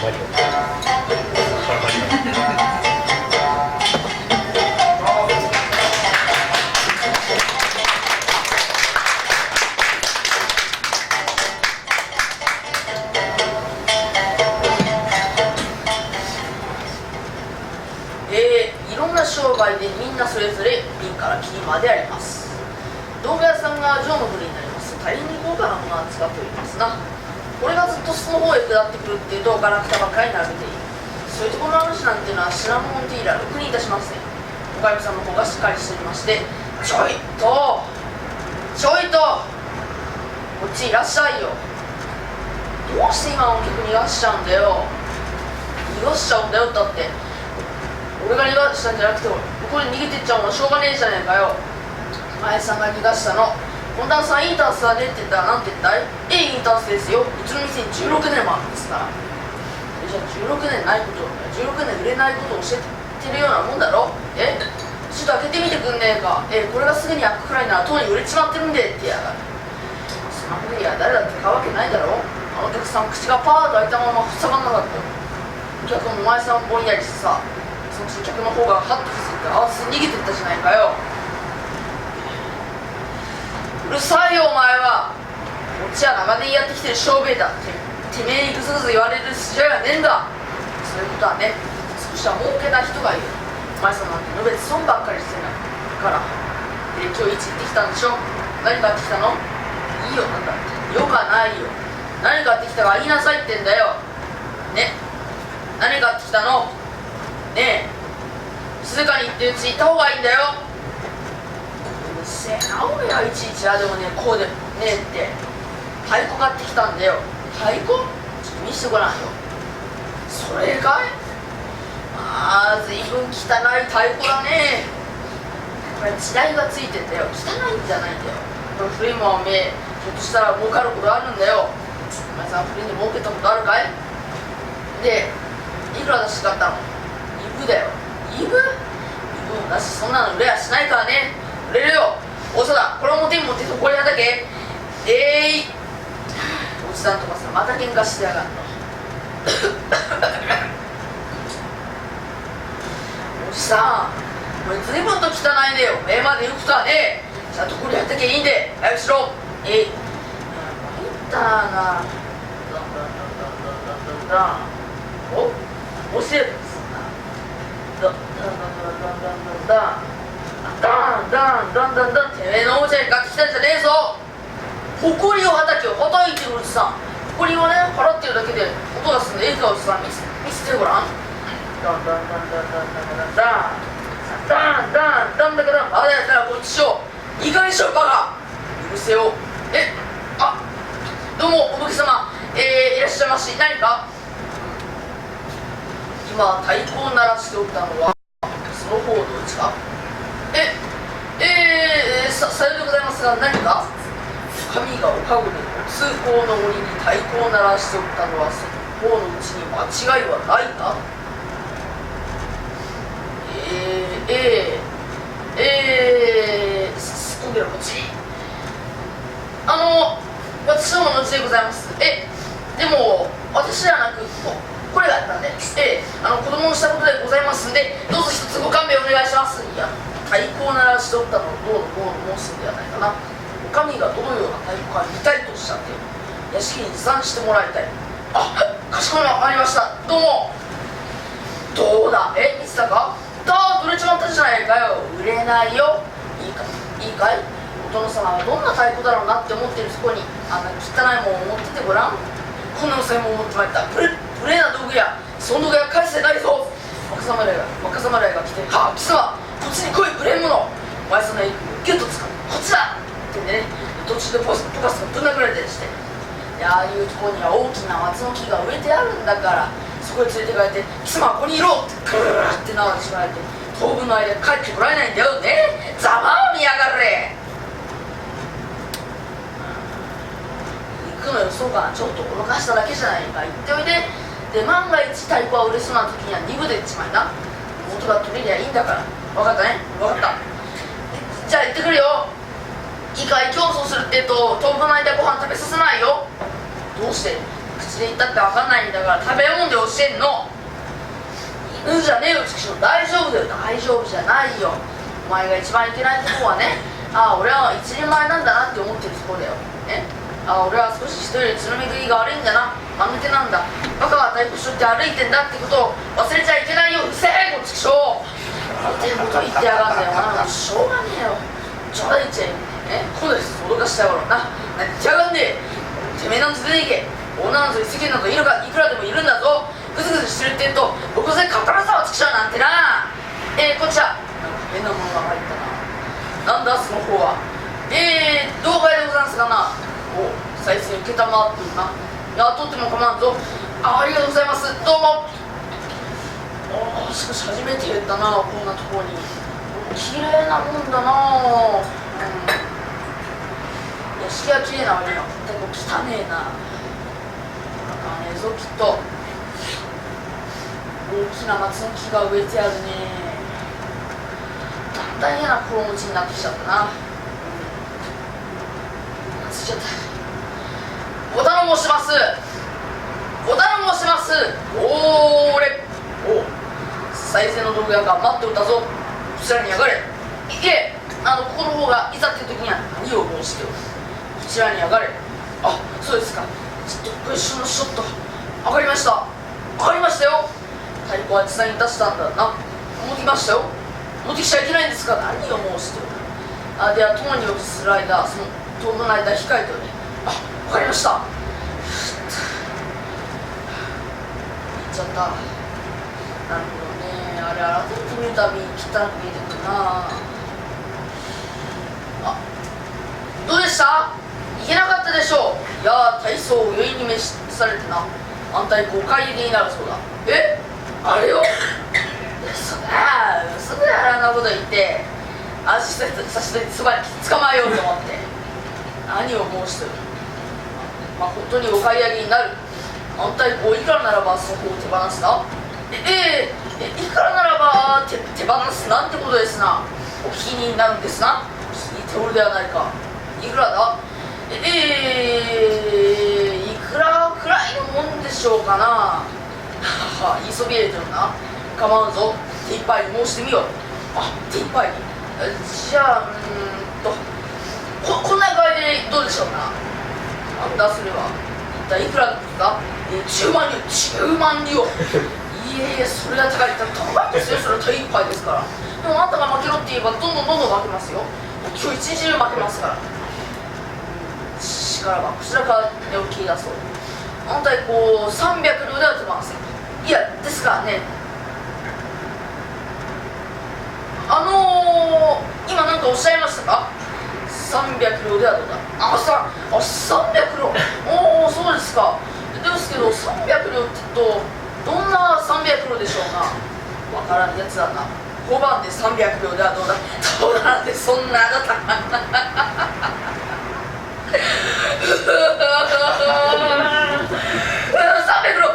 いろんな商売でみんなそれぞれ瓶からキーまであります。道具屋さんが常務部になりますと大変に豪華なものを扱っておりますな。これがずっとその方へ下ってくるっていうとガラクタばっかりになるでいい。そういうところの主なんていうのは知らんもんでいら6人いたしません。おかみさんの方がしっかりしておりまして、ちょいとこっちいらっしゃいよ。どうして今のお客逃がしちゃうんだよ。逃がしちゃうんだよだって俺が逃がしたんじゃなくて、これ逃げてっちゃうのはしょうがねえじゃねえかよ。前さんが逃がしたの。本田さんいいタンスだねって言ったらなんて言ったい？いいタンスですよ。うちの店に16年もあるんですから。じゃあ16年ないこと、16年売れないことを教えてるようなもんだろ。ちょっと開けてみてくんねえか。これがすぐに開くくらいならとうに売れちまってるんでってやがる。そんなふうには誰だって買うわけないだろ。あのお客さん口がパーッと開いたまま塞がんなかったよ。お客もお前さんぼんやりしてさ、そのうち客の方がハッと気づいて慌てて逃げてったじゃないかよ。うるさいよお前は。こっちは長年やってきてる商売だっててめえにグズグズ言われる筋合いはねえんだ。そういうことはね、少しは儲けた人がいる。お前さんなんてのべつ損ばっかりしてないから今日一行ってきたんでしょ。何買ってきたの？いいよなんだってよくはないよ。何買ってきたか言いなさいってんだよ。ね、何買ってきたの？ねえ、静かに言ってうちに行った方がいいんだよ。うるせえなおめはいちいちあでもねこうでもねえって太鼓買ってきたんだよ。太鼓？ちょっと見せてごらんよ。それかい？ずいぶん汚い太鼓だね。これ時代がついてんだよ。汚いんじゃないんだよ。これ古いもんはひょっとしたら儲かることあるんだよ。お前さん古いの儲けたことあるかい？で、いくら出して買ったの？イブだよ。イブもなし、そんなの売れやしないからね。売れるよ。おさだ、これ表に持ってこれやだけ。おじさんとかさ、また喧嘩してやがんの。おじさん、これ随分と汚いねよ。目まで行くとはね。ちゃんとこれやったけいいんで、早くしろ。参ったな。お教えるんですな。てめえのおもちゃに買ってきたんじゃねえぞ。ほこりを畑をはたいてるおじさん。ほこりをね払ってるだけで音がするのええかおじさん。見せてごらん。だからまだやったらこっちしよう。いい加減にしようバカ。うるせよ。どうもお武家様、いらっしゃいまし。何か？今太鼓を鳴らしておったのはその方のうちか？さようでございますが何か？神がおかごで通行の森に太鼓を鳴らしておったのはその方のうちに間違いはないな。今度はこっち。私どものうちでございます。でも私ではなくこれがあったんで、子供のしたことでございますんで、どうぞ一つご勘弁お願いします。いや、太鼓を鳴らしておったのをどうのこうの申すんではないかな。お上がどのような太鼓か見たいとおっしゃって、屋敷に持参してもらいたい。かしこまりました。どうも。どうだ？見てたか？売れちまったじゃないかよ。売れないよ。いいかい？お殿様はどんな太鼓だろうなって思ってるそこにあんな汚いもんを持っててごらん。こんな細いもん持ってまいった無礼な道具やその道具や返せないぞ。若侍が来て、貴様こっちに来い無礼者。お前そんなギュッと掴むこっちだってね、途中でポカスがぶん殴られたりして、ああいうところには大きな松の木が植えてあるんだから、そこへ連れてかれて貴様ここにいろってグーって縄で縛られて当分の間帰ってこられないんだよね。ざまを見やがれ。行くのよそうかな。ちょっと脅かしただけじゃないか。行っておいで。で万が一太鼓は売れそうな時には2部でっちまいな。元が取れりゃいいんだから。分かったね。分かった。じゃあ行ってくるよ。いいかい？競争するって当分の間ご飯食べさせないよ。どうして？口で言ったって分かんないんだから食べ物で教してんの。犬じゃねえよ、ちくしょう。大丈夫だよ。大丈夫じゃないよ。お前が一番いけないとこはね、ああ俺は一人前なんだなって思ってるところだよ、ね、ああ俺は少し人より血の巡りが悪いんだな、間抜けなんだ、バカが太鼓しとって歩いてんだってことを忘れちゃいけないよ。うるせえこっちくしょうってこと言ってやがんだよ。しょうがねえよ。ちょうだいっちゃえ、こうです脅かしたやろな。何言ってやがんねえ。てめえなんと出ていけ。女なんぞ世間などいくらでもいるんだぞ。グズグズしてるって言うと僕ぜかったらさわちくしょうなんてな。こっちはなんか変なものが入ったな。なんだその方は。動画でございますがな。お再生受けたまってるな。いやとっても構わんぞ。ありがとうございます。どうも。しかし初めて言ったな、こんなところに。綺麗なもんだな。屋敷は綺麗な割には全く汚ねえな。なんかねえぞきっと。大きな松の木が植えてあるね。だんだん嫌な心持ちになってきちゃったな。ついちゃった。お頼申します。お頼申します。お再生の道具屋が待っておったぞ。こちらに上がれ。いけ。ここの方がいざっていう時には何を申しておる。こちらに上がれ。あ、そうですか。ちょっとご一緒のショット。わかりました。わかりましたよ。太鼓は実際に出したんだな。持ってきましたよ。持ってきちゃいけないんですが何を申しておる。では友によくする間、その当分の間控えておれ。あ、わかりました。行っちゃった。なるほどね。あれ改めて見るたび汚く見えてくるな。あ、どうでした？いけなかったでしょう。いや体操を余韻に召されてな。反対5回入りになるそうだ。あれよ。嘘だあんなこと言って足さしといてそばに捕まえようと思って何を申してる。本当にお買い上げになる。反対5いくらならばそこを手放すな。いくらならば手放すなんてことですな。お聞きになるんですな。聞いておるではないか。いくらだ。いくらくらいのもんでしょうかな。言いそびれてるな。構わんぞ。手一杯に申してみよう。手一杯に。じゃあこんな具合でどうでしょうな。なんだそれは。一体いくらですか。10万両。10万両。いえそれは高いですよ。それは手一杯ですから。でもあんたが負けろって言えばどんどん負けますよ。今日一日中負けますから。しからばこちらから値を切り出そう。あんたに300両では手放せ。いやですからね、今何かおっしゃいましたか。300両ではどうだ。300両。そうですか。ですけど300両って言うとどんな300両でしょうな。わからんやつだな。5番で300両ではどうだ。どうだってそんなあなた300両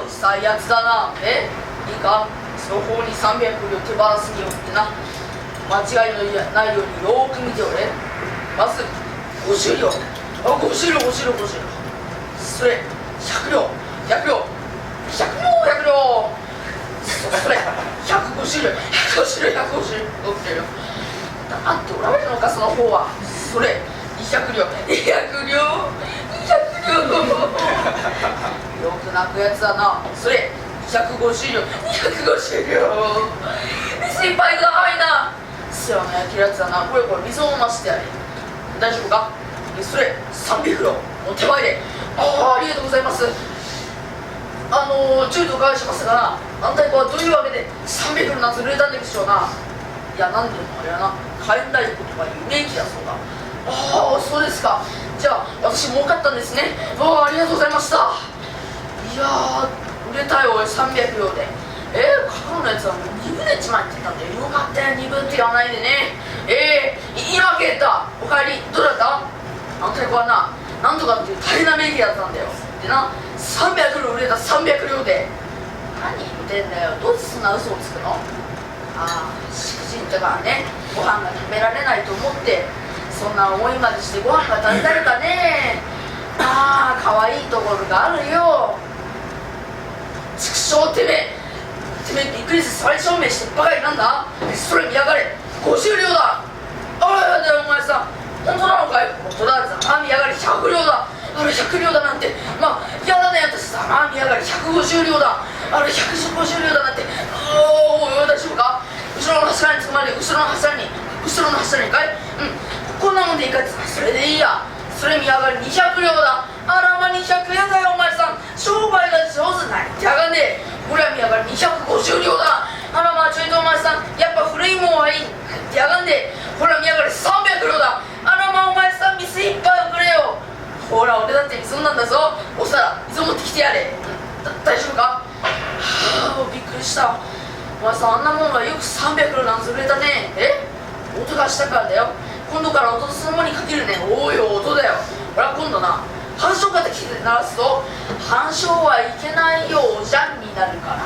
うるさいやつだな。いいか、その方に300両手放すによってな、間違いのないようによーく見ておれ。まず50両。50両。それ100両。100両。それ150両。150両。黙っておられるのかその方は。それ200両。よく泣くやつだな。それ250両。先輩が甘いな。世話の焼けるやつだな。これ水を増してやれ。大丈夫か。それ300両お手前で。ありがとうございます。10とお伺いしますがな、反対はどういうわけで300両なんて売れたんでしょうな。いやなんでもあれやな、火炎太鼓とかいう名機だそうだ。そうですか。じゃあ私儲かったんですね。ありがとうございました。いや売れたよ300両で。過去のやつは2分で1万円って言ったんでよかったよ。2分って言わないでね。今消えた。おかえり。どうだった。反対はな、なんとかっていう大変な名義だったんだよ。でな、300両売れた。300両で何言ってんだよ。どうしてそんな嘘をつくの。しくじったからね、ご飯が食べられないと思ってそんな思いまでしてご飯が食べられたね。かわいいところがあるよ。勝てめえびっくりして再証明してばかりなんだ。それ見やがれ、50両だ。あらやだよお前さん、本当なのかい。本当だ。ざまあ見やがれ100両だ。あれ100両だなんて、まあやだね私。ざまあ見やがれ150両だ。あれ150両だなんて。おお大丈夫か。後ろの柱につまり後ろの柱にかい。こんなもんでいいかって。それでいいや。それ見やがれ200両だ。あらま200やだよお前さん、商売が上手なりやがねえ。これは見やがれ250両だ。あらまちょいとお前さん、やっぱ古いもんはいいやがんで。ほら見やがれ300両だ。あらまお前さん店いっぱいくれよ。ほら俺だって水飲んだんだぞ。お皿水持ってきてやれ。大丈夫か。はあびっくりした。お前さんあんなもんはよく300両なんつ売れたね。音がしたからだよ。今度から音そのものにかけるね。おいよ音だよ。ほら今度な反証方聞いて鳴らすと、反証はいけないよおじゃんになるから。